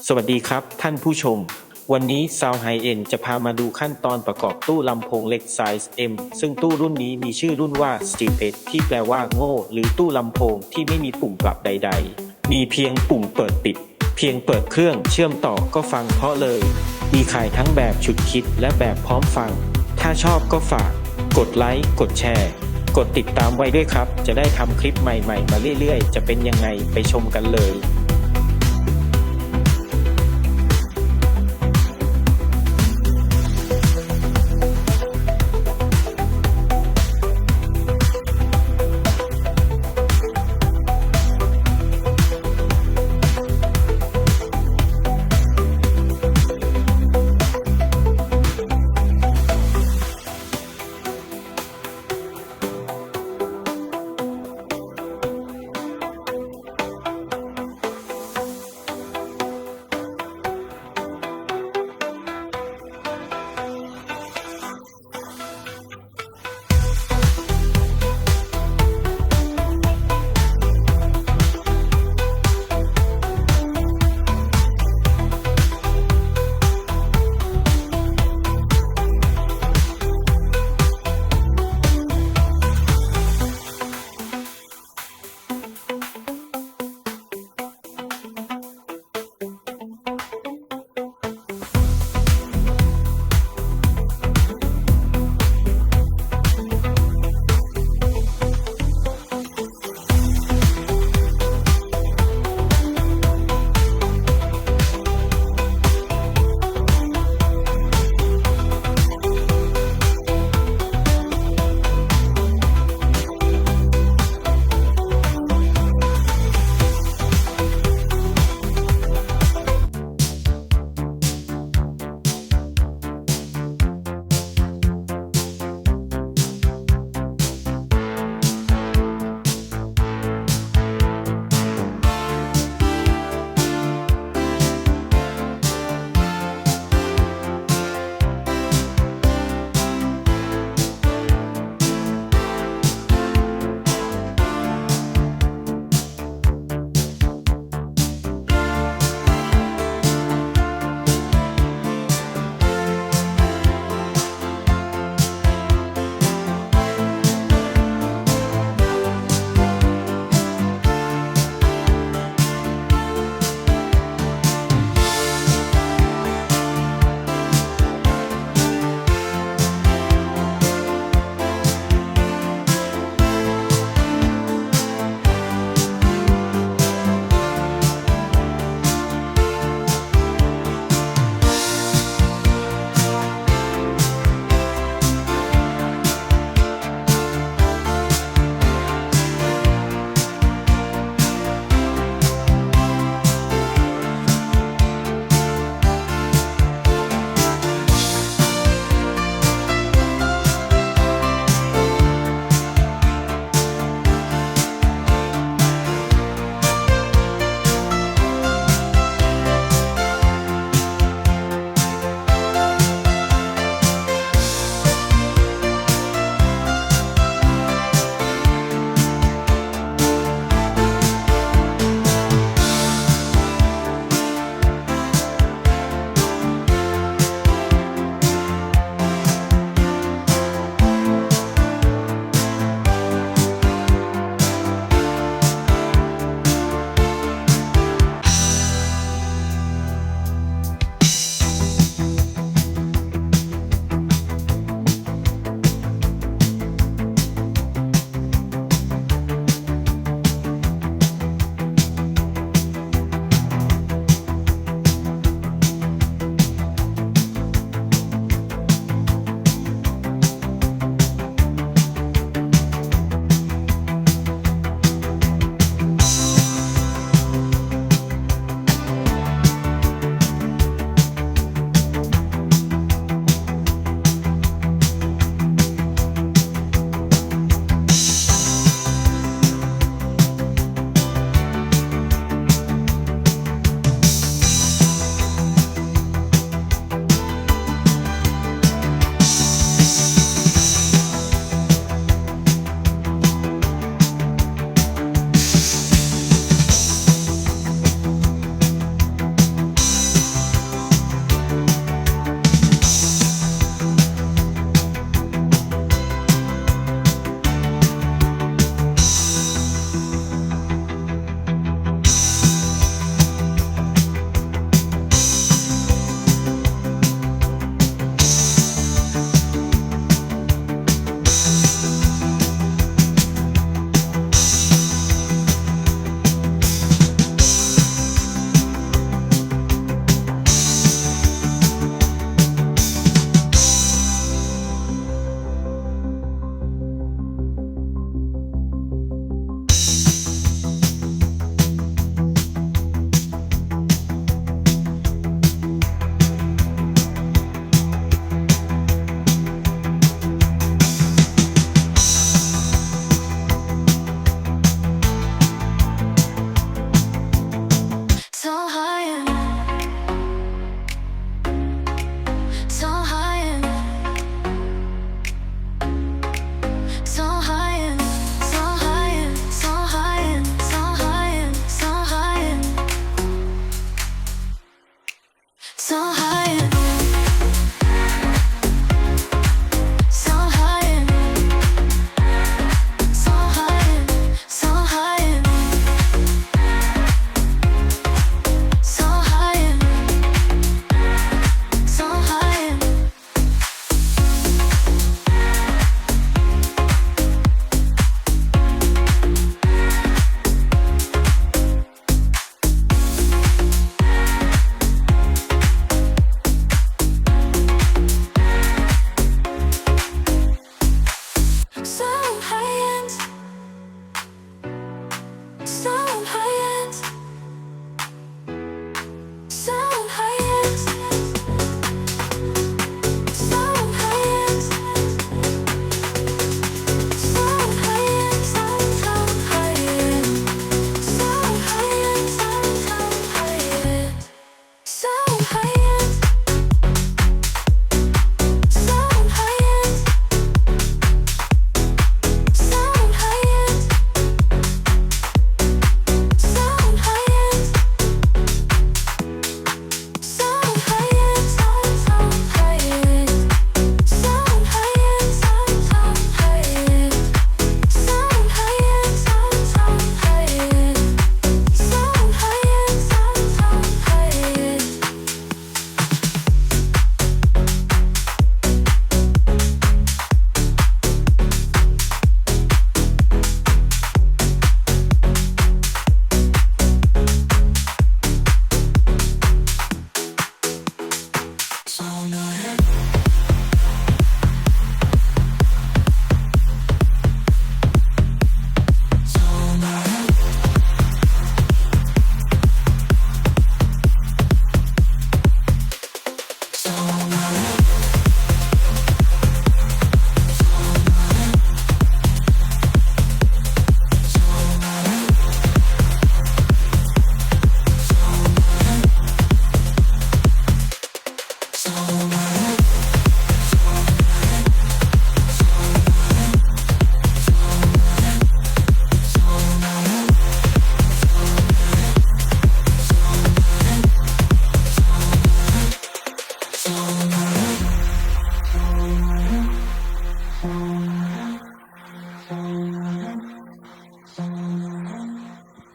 สวัสดีครับท่านผู้ชมวันนี้ Soundhiend จะพามาดูขั้นตอนประกอบตู้ลำโพงเล็กไซส์ M ซึ่งตู้รุ่นนี้มีชื่อรุ่นว่า จะเปที่แปลว่าโง่หรือตู้ลำโพงที่ไม่มีปุ่มปรับใดๆมีเพียงปุ่มเปิดปิดเพียงเปิดเครื่องเชื่อมต่อก็ฟังเพราะเลยมีขายทั้งแบบฉุดคิดและแบบพร้อมฟังถ้าชอบก็ฝากกดไลค์กดแชร์กดติดตามไว้ด้วยครับจะได้ทำคลิปใหม่ๆมาเรื่อยๆจะเป็นยังไงไปชมกันเลย Soundhiend, Soundhiend, Soundhiend, Soundhiend, Soundhiend, Soundhiend.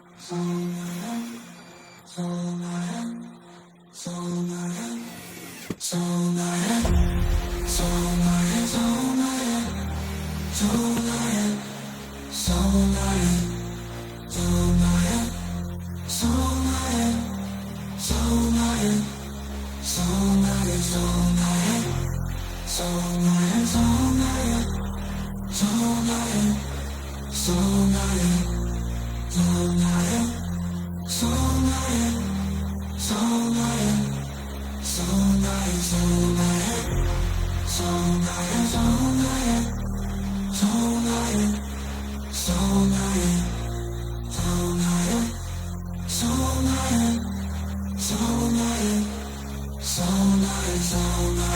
Soundhiend, Soundhiend, Soundhiend, Soundhiend, Soundhiend, Soundhiend, Soundhiend, Soundhiend, Soundhiend, Soundhiend. Soundhiend, Soundhiend, Soundhiend, Soundhiend, Soundhiend, Soundhiend, Soundhiend, Soundhiend, Soundhiend, Soundhiend. Soundhiend, Soundhiend, Soundhiend.